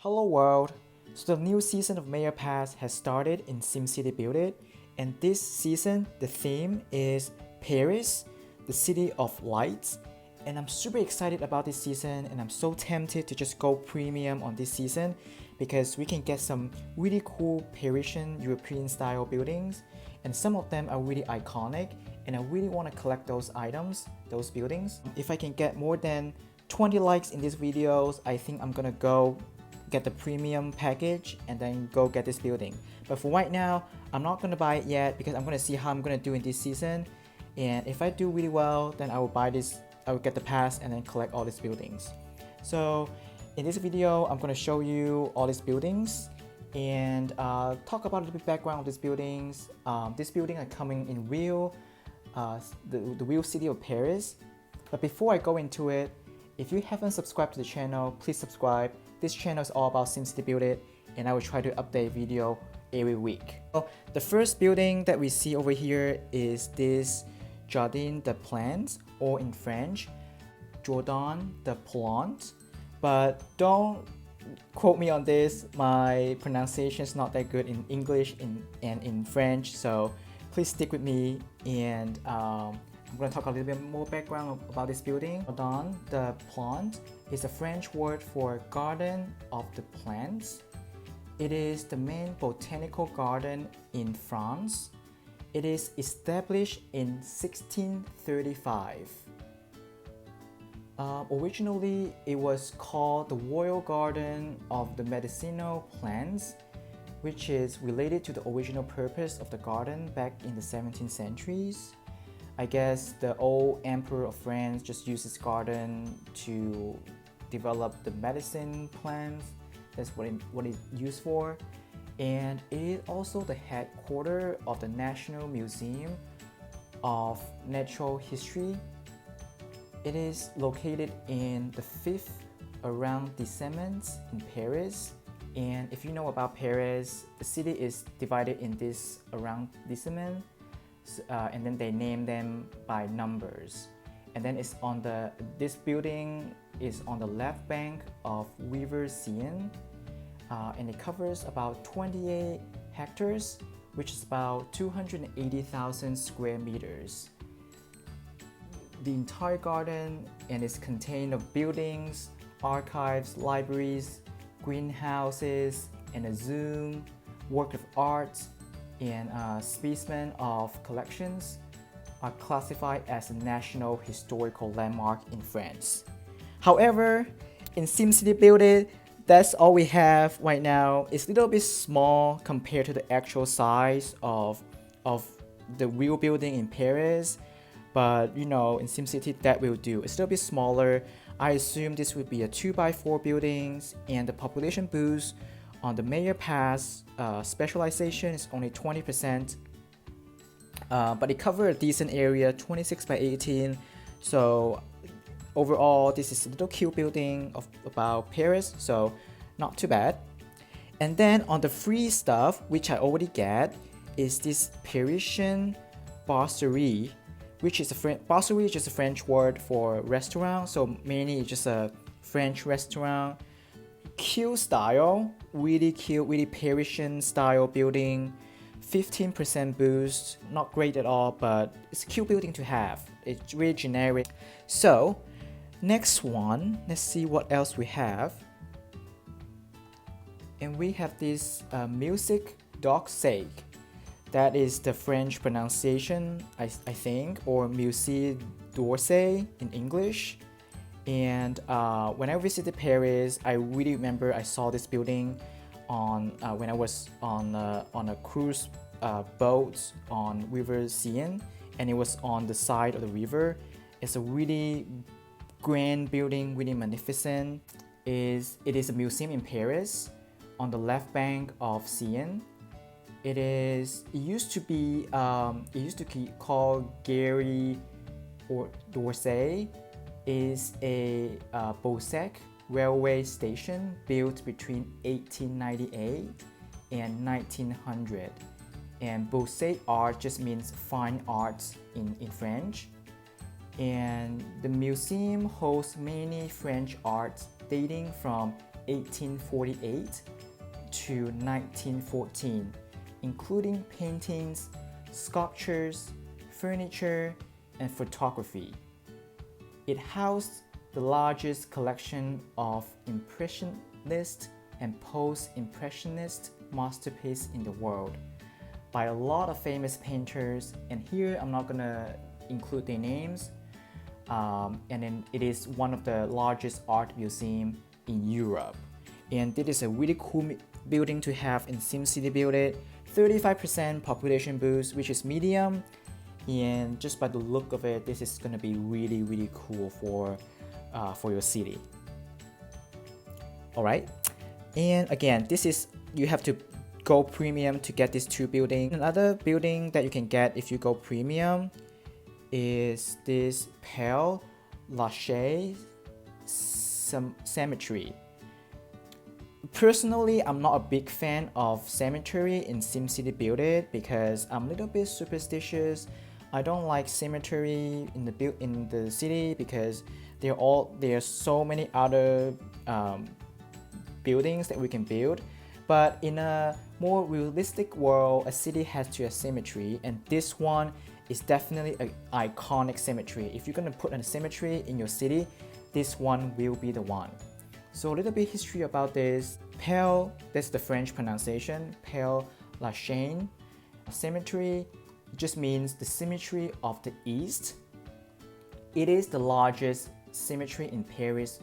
Hello world! So the new season of Mayor Pass has started in SimCity Buildit, and this season the theme is Paris, the city of lights. And I'm super excited about this season, and I'm so tempted to just go premium on this season because we can get some really cool Parisian European style buildings, and some of them are really iconic, and I really want to collect those items, those buildings. If I can get more than 20 likes in these videos, I think I'm gonna go get the premium package and then go get this building. But for right now, I'm not gonna buy it yet because I'm gonna see how I'm gonna do in this season. And if I do really well, then I will buy this, I will get the pass and then collect all these buildings. So in this video, I'm gonna show you all these buildings and talk about a little bit background of these buildings. These buildings are coming in real, the real city of Paris. But before I go into it, if you haven't subscribed to the channel, please subscribe. This channel is all about SimCity Buildit, and I will try to update video every week. So the first building that we see over here is this Jardin de Plantes, or in French, Jardin de Plantes. But don't quote me on this, my pronunciation is not that good in English and in French, so please stick with me. And I'm going to talk a little bit more background about this building. Jardin de Plantes is a French word for garden of the plants. It is the main botanical garden in France. It is established in 1635. Originally, it was called the Royal Garden of the Medicinal Plants, which is related to the original purpose of the garden back in the 17th centuries. I guess the old emperor of France just used his garden to develop the medicine plants. That's what it's used for. And it is also the headquarters of the National Museum of Natural History. It is located in the 5th arrondissement in Paris. And if you know about Paris, the city is divided in this arrondissement. And then they name them by numbers. And then this building is on the left bank of River Seine, and it covers about 28 hectares, which is about 280,000 square meters. The entire garden and is contained of buildings, archives, libraries, greenhouses, and a zoo, work of art, and specimen of collections are classified as a national historical landmark in France. However, in SimCity Buildit, that's all we have right now. It's a little bit small compared to the actual size of the real building in Paris, but you know, in SimCity that will do. It's a little bit smaller. I assume this would be a 2x4 buildings, and the population boost on the Mayor Pass specialization is only 20%, but it covers a decent area, 26 by 18. So overall, this is a little cute building about Paris, so not too bad. And then on the free stuff, which I already get, is this Parisian brasserie, which is brasserie is just a French word for restaurant, so mainly it's just a French restaurant. Cute style, really cute, really Parisian style building. 15% boost, not great at all, but it's a cute building to have. It's really generic. So next one, let's see what else we have. And we have this Musée d'Orsay. That is the French pronunciation, I think, or Musée d'Orsay in English. And when I visited Paris, I really remember I saw this building on when I was on a cruise boat on River Seine, and it was on the side of the river. It's a really grand building, really magnificent. It is a museum in Paris on the left bank of Seine. It used to be called Gary d'Orsay. Is a Buckingham railway station built between 1898 and 1900. And Buckingham art just means fine arts in French. And the museum hosts many French arts dating from 1848 to 1914, including paintings, sculptures, furniture, and photography. It housed the largest collection of Impressionist and Post-Impressionist masterpieces in the world by a lot of famous painters, and here I'm not gonna include their names. And then it is one of the largest art museums in Europe. And this is a really cool building to have in SimCity Buildit. 35% population boost, which is medium. And just by the look of it, this is gonna be really cool for your city. All right. And again, this is, you have to go premium to get these two buildings. Another building that you can get if you go premium is this Père Lachaise cemetery. Personally, I'm not a big fan of cemetery in SimCity Buildit because I'm a little bit superstitious. I don't like cemetery in the city because there are so many other buildings that we can build. But in a more realistic world, a city has to have cemetery, and this one is definitely an iconic cemetery. If you're gonna put a cemetery in your city, this one will be the one. So a little bit history about this. Père, that's the French pronunciation, Père Lachaise cemetery just means the cemetery of the East. It is the largest cemetery in Paris.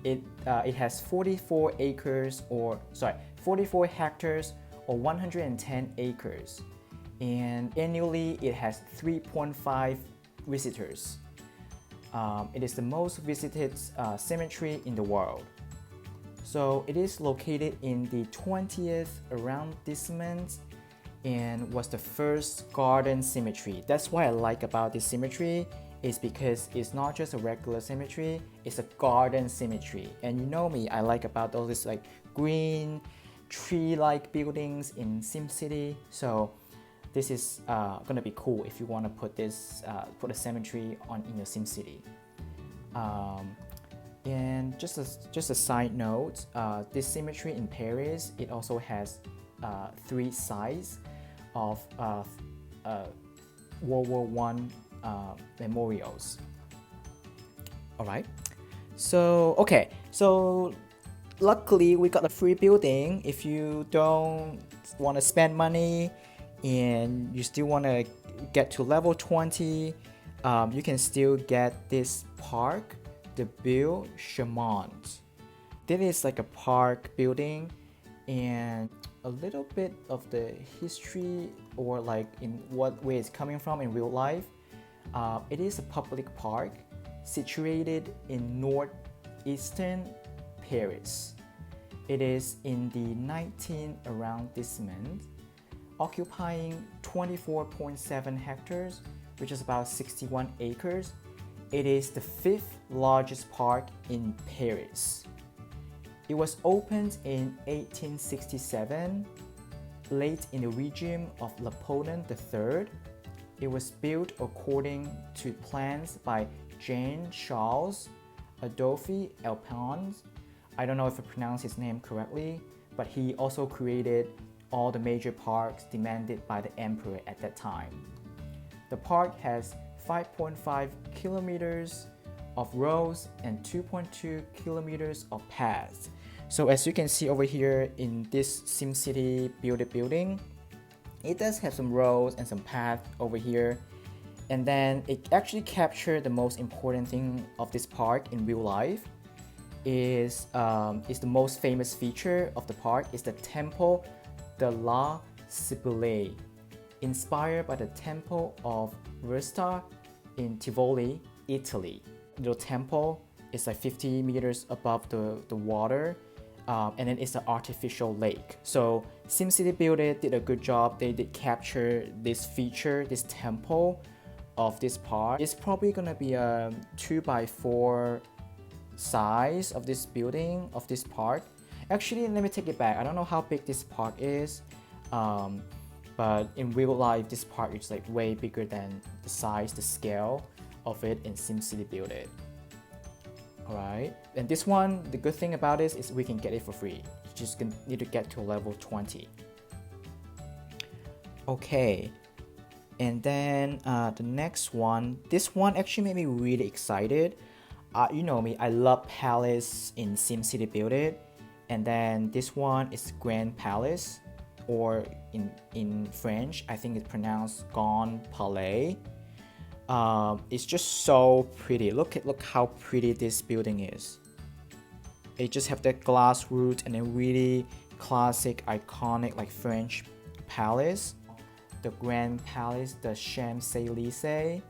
It has 44 hectares or 110 acres, and annually it has 3.5 visitors. It is the most visited cemetery in the world. So it is located in the 20th arrondissement and was the first garden cemetery. That's what I like about this cemetery, is because it's not just a regular cemetery, it's a garden cemetery. And you know me, I like about all this like green, tree-like buildings in SimCity. So this is gonna be cool if you want to put this put a cemetery in your SimCity. And just a side note, this cemetery in Paris, it also has 3 sites of World War I memorials. All right. So luckily we got a free building. If you don't want to spend money and you still want to get to level 20, you can still get this park, the Buttes-Chaumont. This is like a park building, and a little bit of the history, or like in what way it's coming from in real life. It is a public park situated in northeastern Paris. It is in the 19th arrondissement, occupying 24.7 hectares, which is about 61 acres. It is the 5th largest park in Paris. It was opened in 1867, late in the regime of Napoleon III. It was built according to plans by Jean-Charles Adolphe Alphonse. I don't know if I pronounced his name correctly, but he also created all the major parks demanded by the emperor at that time. The park has 5.5 kilometers of roads and 2.2 kilometers of paths. So as you can see over here in this SimCity Buildit building, it does have some roads and some paths over here. And then it actually captured the most important thing of this park in real life. Is the most famous feature of the park is the Temple de la Cibele, inspired by the Temple of Vesta in Tivoli, Italy. The temple is like 50 meters above the water, and then it's an artificial lake. So SimCity Buildit did a good job. They did capture this feature, this temple of this park. It's probably gonna be a 2x4 size of this building, of this park. Actually, let me take it back. I don't know how big this park is, but in real life, this park is like way bigger than the size, the scale of it in SimCity Buildit. Alright, and this one, the good thing about this is we can get it for free. You just need to get to level 20. Okay, and then the next one, this one actually made me really excited. You know me, I love Palace in SimCity Buildit, and then this one is Grand Palace, or in French, I think it's pronounced Grand Palais. It's just so pretty. Look how pretty this building is. It just have that glass roof and a really classic, iconic like French palace. The Grand Palace, the Champs-Élysées,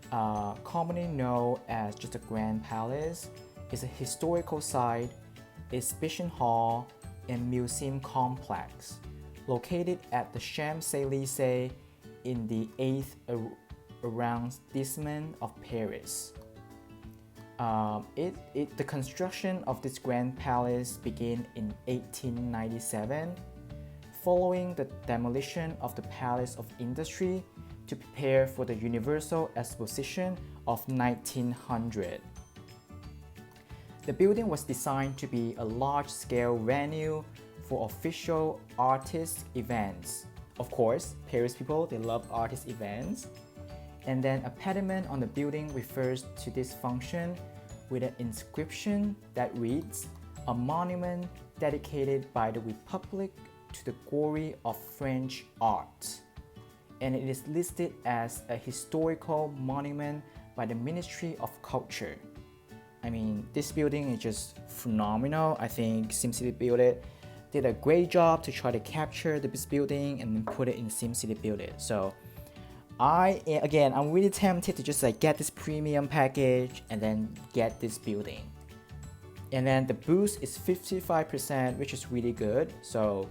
commonly known as just the Grand Palace, is a historical site, exhibition hall, and museum complex located at the Champs-Élysées in the 8th arrondissement of Paris. The construction of this Grand Palace began in 1897, following the demolition of the Palace of Industry to prepare for the Universal Exposition of 1900. The building was designed to be a large-scale venue for official artist events. Of course, Paris people, they love artist events. And then a pediment on the building refers to this function with an inscription that reads, "A monument dedicated by the Republic to the glory of French art." And it is listed as a historical monument by the Ministry of Culture. I mean, this building is just phenomenal. I think SimCity Buildit did a great job to try to capture this building and then put it in SimCity Buildit. So I'm really tempted to just like get this premium package and then get this building. And then the boost is 55%, which is really good. So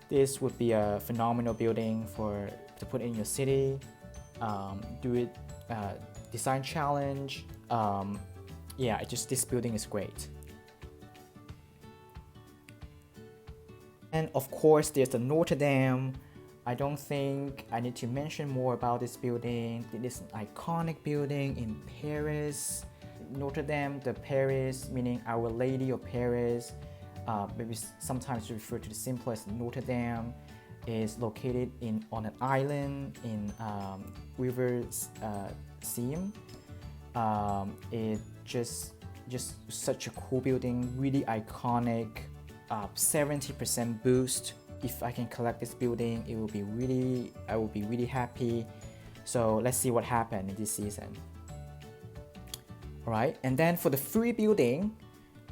this would be a phenomenal building to put in your city. Do it design challenge. Yeah, this building is great. And of course, there's the Notre Dame. I don't think I need to mention more about this building. It is an iconic building in Paris. Notre Dame de Paris, meaning Our Lady of Paris, maybe sometimes referred to the simplest Notre Dame, is located on an island in River Seine. It just such a cool building, really iconic. 70% boost. If I can collect this building, I will be really happy. So let's see what happened in this season. Alright, and then for the free building,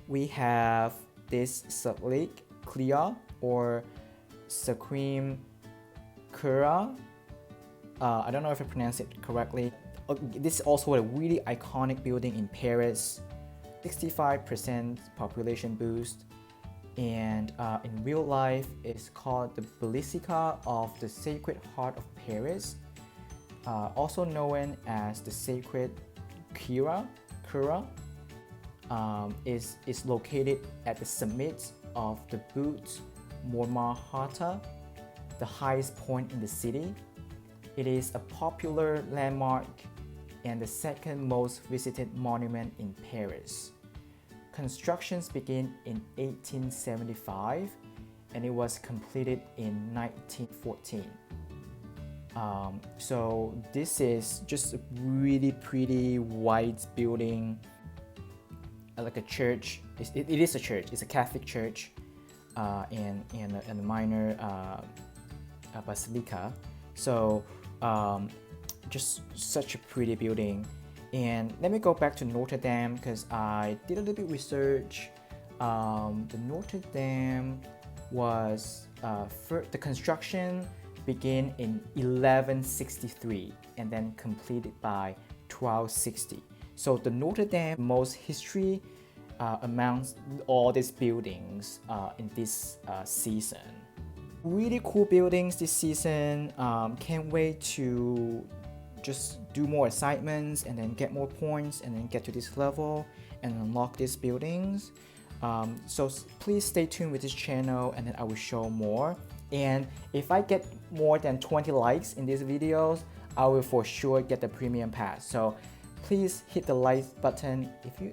we have this Sacré Cœur or Sacré Cœur. I don't know if I pronounced it correctly. This is also a really iconic building in Paris. 65% population boost. And in real life, it's called the Basilica of the Sacred Heart of Paris, also known as the Sacred Cœur. Is located at the summit of the Buttes-Chaumont, the highest point in the city. It is a popular landmark and the second most visited monument in Paris. Constructions began in 1875 and it was completed in 1914. So this is just a really pretty white building, like a church. It is a church. It's a Catholic church, and a minor basilica. So just such a pretty building. And let me go back to Notre Dame because I did a little bit research. The Notre Dame was the construction began in 1163 and then completed by 1260. So the Notre Dame most history amongst all these buildings in this season. Really cool buildings this season. Can't wait to just do more assignments and then get more points and then get to this level and unlock these buildings. So please stay tuned with this channel and then I will show more. And if I get more than 20 likes in these videos, I will for sure get the premium pass. So please hit the like button. If you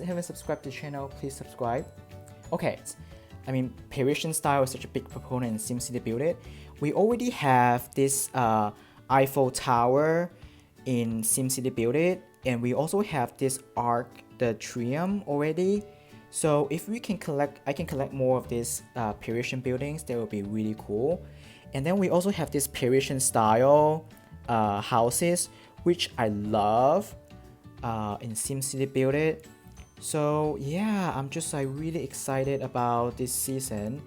haven't subscribed to the channel, please subscribe. Okay, I mean, Parisian style is such a big proponent in SimCity Buildit. We already have this Eiffel Tower in SimCity Buildit, and we also have this Arc de Triomphe already. So if we can I can collect more of these Parisian buildings, that would be really cool. And then we also have this Parisian style houses, which I love in SimCity Buildit. So yeah, I'm just really excited about this season.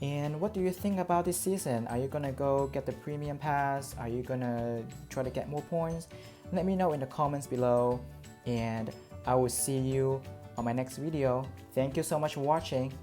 And what do you think about this season? Are you gonna go get the premium pass? Are you gonna try to get more points? Let me know in the comments below, and I will see you on my next video. Thank you so much for watching.